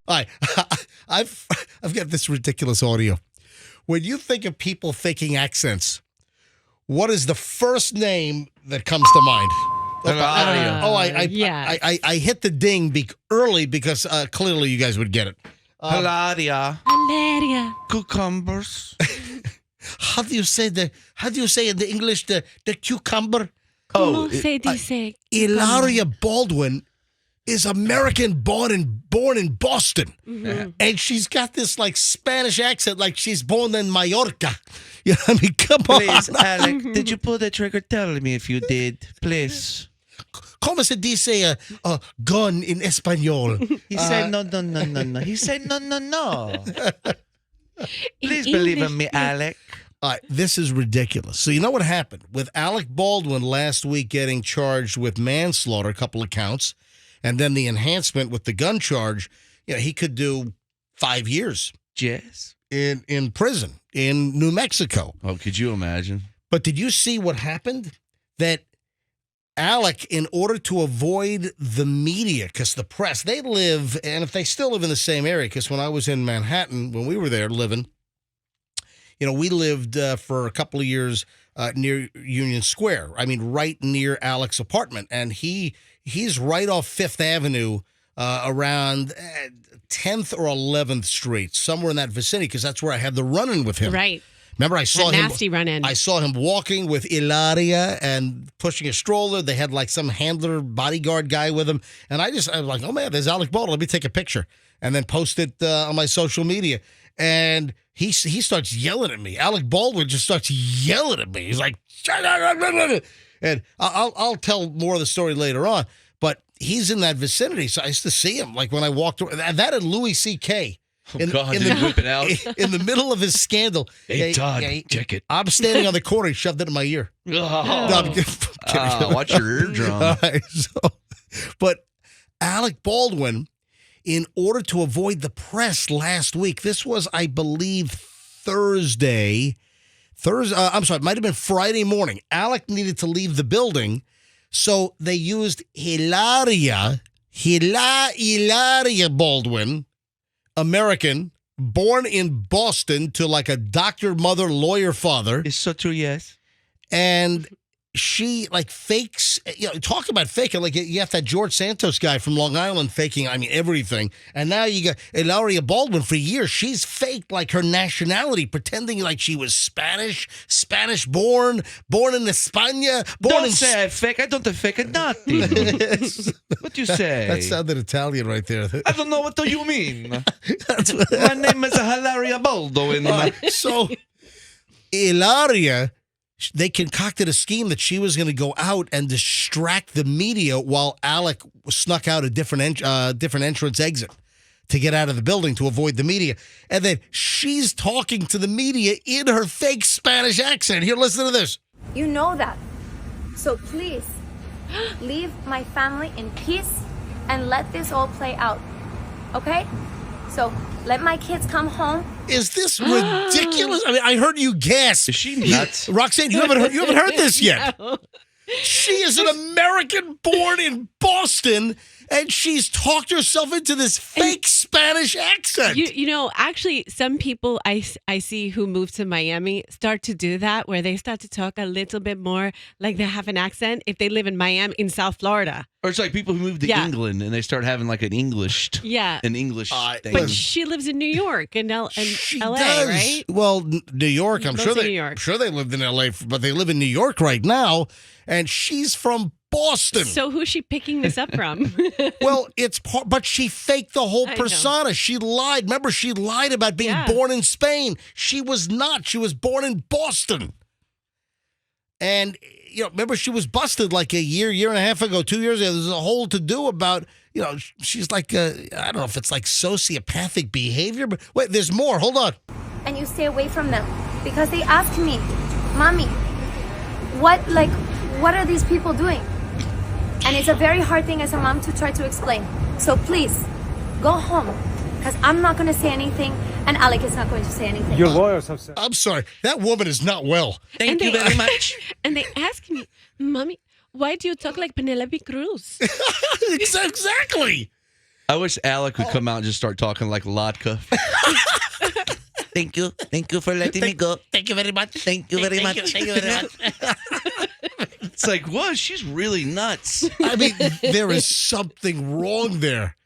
All right. I've got this ridiculous audio. When you think of people faking accents, what is the first name that comes to mind? I hit the ding early because clearly you guys would get it. Hilaria. Cucumbers. How do you say in the English the cucumber? Hilaria Baldwin is American, born in Boston, and she's got this like Spanish accent, like she's born in Mallorca. You know, I mean, come Please, on, Alec, did you pull the trigger? Tell me if you did, please. ¿Cómo se dice gun in español? He said no. He said no. Please believe in me, Alec. All right, this is ridiculous. So you know what happened with Alec Baldwin last week getting charged with manslaughter, a couple of counts, and then the enhancement with the gun charge. You know, he could do 5 years. Yes. In prison in New Mexico. Oh, could you imagine? But did you see what happened? That Alec, in order to avoid the media, because the press, they live, and if they still live in the same area, because when I was in Manhattan, when we were there living, you know, we lived for a couple of years near Union Square. I mean, right near Alec's apartment. And he's right off Fifth Avenue around 10th or 11th Street, somewhere in that vicinity, because that's where I had the run-in with him. Right. Remember, I saw him. Nasty run-in. I saw him walking with Ilaria and pushing a stroller. They had like some handler, bodyguard guy with him. And I was like, oh man, there's Alec Baldwin. Let me take a picture and then post it on my social media. And he starts yelling at me. Alec Baldwin just starts yelling at me. He's like, and I'll tell more of the story later on. But he's in that vicinity, so I used to see him like when I walked around. That and Louis C.K. Did he whip it out? In the middle of his scandal. Hey, Todd, check it. I'm standing on the corner. He shoved it in my ear. Oh. No, I'm kidding. Watch your eardrum. All right, but Alec Baldwin, in order to avoid the press last week, this was, I believe, Thursday. I'm sorry, it might have been Friday morning. Alec needed to leave the building, so they used Hilaria Baldwin, American, born in Boston to like a doctor, mother, lawyer, father. It's so true, yes. And she like fakes, you know, talk about faking. Like you have that George Santos guy from Long Island faking, I mean, everything. And now you got Hilaria Baldwin for years. She's faked like her nationality, pretending like she was Spanish born in España. Don't say I fake. I don't fake nothing. What you say? That sounded Italian right there. I don't know what do you mean. My name is Hilaria Baldwin. So Hilaria, they concocted a scheme that she was going to go out and distract the media while Alec snuck out a different entrance exit to get out of the building to avoid the media. And then she's talking to the media in her fake Spanish accent. Here, listen to this. You know that. So please, leave my family in peace and let this all play out. Okay? So let my kids come home. Is this ridiculous? I mean, I heard you gasp. Is she nuts? Roxanne, you haven't heard this yet. No. She is an American born in Boston, and she's talked herself into this fake Spanish accent. You know, actually, some people I see who move to Miami start to do that, where they start to talk a little bit more like they have an accent if they live in Miami, in South Florida. Or it's like people who move to England and they start having like an English thing. But she lives in New York and LA, does. right? Well, New York, I'm sure New York. I'm sure they lived in LA, but they live in New York right now, and she's from Boston. So who's she picking this up from? Well, but she faked the whole persona. She lied. Remember, she lied about being born in Spain. She was not. She was born in Boston. And, you know, remember, she was busted like a year and a half ago, 2 years ago. There's a whole to-do about, you know, she's like, I don't know if it's like sociopathic behavior, but wait, there's more. Hold on. And you stay away from them because they ask me, Mommy, what are these people doing? And it's a very hard thing as a mom to try to explain. So please, go home, because I'm not going to say anything, and Alec is not going to say anything. Your lawyers have said... I'm sorry. That woman is not well. Thank you very much. And they ask me, Mommy, why do you talk like Penelope Cruz? Exactly. I wish Alec would come out and just start talking like Latka. Thank you for letting me go. Thank you very much. Thank you very much. Thank you very much. It's like, whoa, she's really nuts. I mean, there is something wrong there.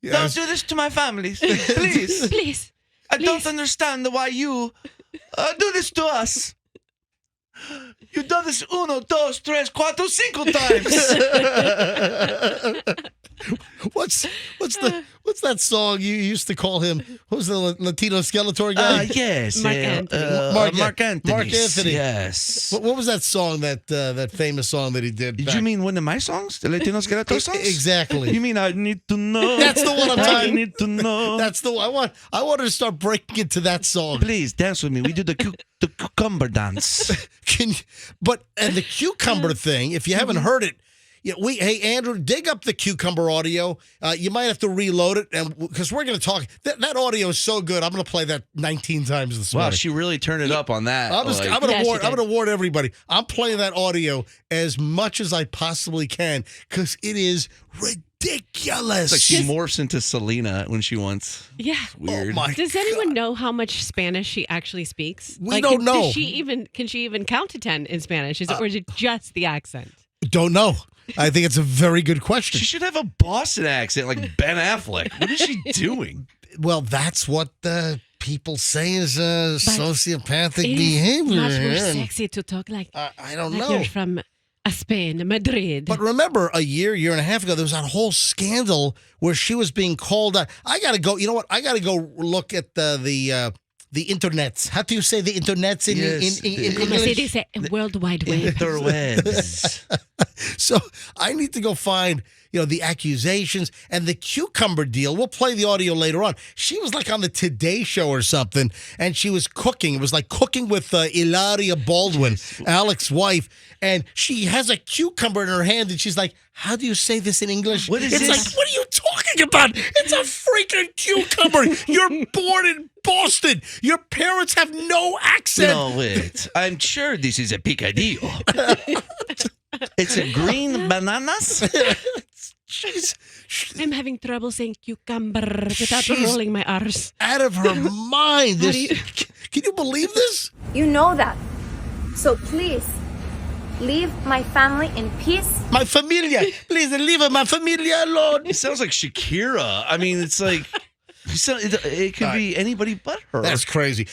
Don't do this to my family, please. Please. I don't understand why you do this to us. You done this 1, 2, 3, 4, 5 times. What's that song you used to call him? Who's the Latino Skeletor guy? Yes, Mark Anthony. Mark Anthony. Mark Anthony. Yes. What was that song? That famous song that he did? Did you mean one of my songs, the Latino Skeletor songs? Exactly. You mean I need to know? That's the one I'm I talking. need to know. That's the one. I wanted to start breaking into that song. Please dance with me. We do the cucumber dance. And the cucumber thing, if you haven't heard it, hey Andrew, dig up the cucumber audio. You might have to reload it, and because we're going to talk. That audio is so good. I'm going to play that 19 times this Wow, morning. she really turned it up on that. I'm going Yeah, she to warn everybody. I'm playing that audio as much as I possibly can because it is ridiculous. It's like she morphs into Selena when she wants. Yeah. Weird. Oh my Does anyone know how much Spanish she actually speaks? We don't know. Can she even count to 10 in Spanish? Or is it just the accent? Don't know. I think it's a very good question. She should have a Boston accent like Ben Affleck. What is she doing? Well, that's what the people say is sociopathic It is behavior. much more And sexy to talk like I don't like know. you're from Spain, Madrid. But remember, a year and a half ago, there was that whole scandal where she was being called out. I got to go. You know what? I got to go look at the internets. How do you say the internets in Como se English? dice World Wide Web. Interwebs. So I need to go find, the accusations and the cucumber deal. We'll play the audio later on. She was like on the Today Show or something, and she was cooking. It was like cooking with Hilaria Baldwin, Alec's wife, and she has a cucumber in her hand, and she's like, how do you say this in English? What is it's this? like, what are you talking about? It's a freaking cucumber. You're born in Boston. Your parents have no accent. No, wait. I'm sure this is a picadillo. It's a green bananas? She's I'm having trouble saying cucumber without She's- rolling my R's. out of her mind. How do you- Can you believe this? You know that. So please, leave my family in peace. My familia. Please leave my familia alone. It sounds like Shakira. I mean, it's like, it could be anybody but her. That's crazy.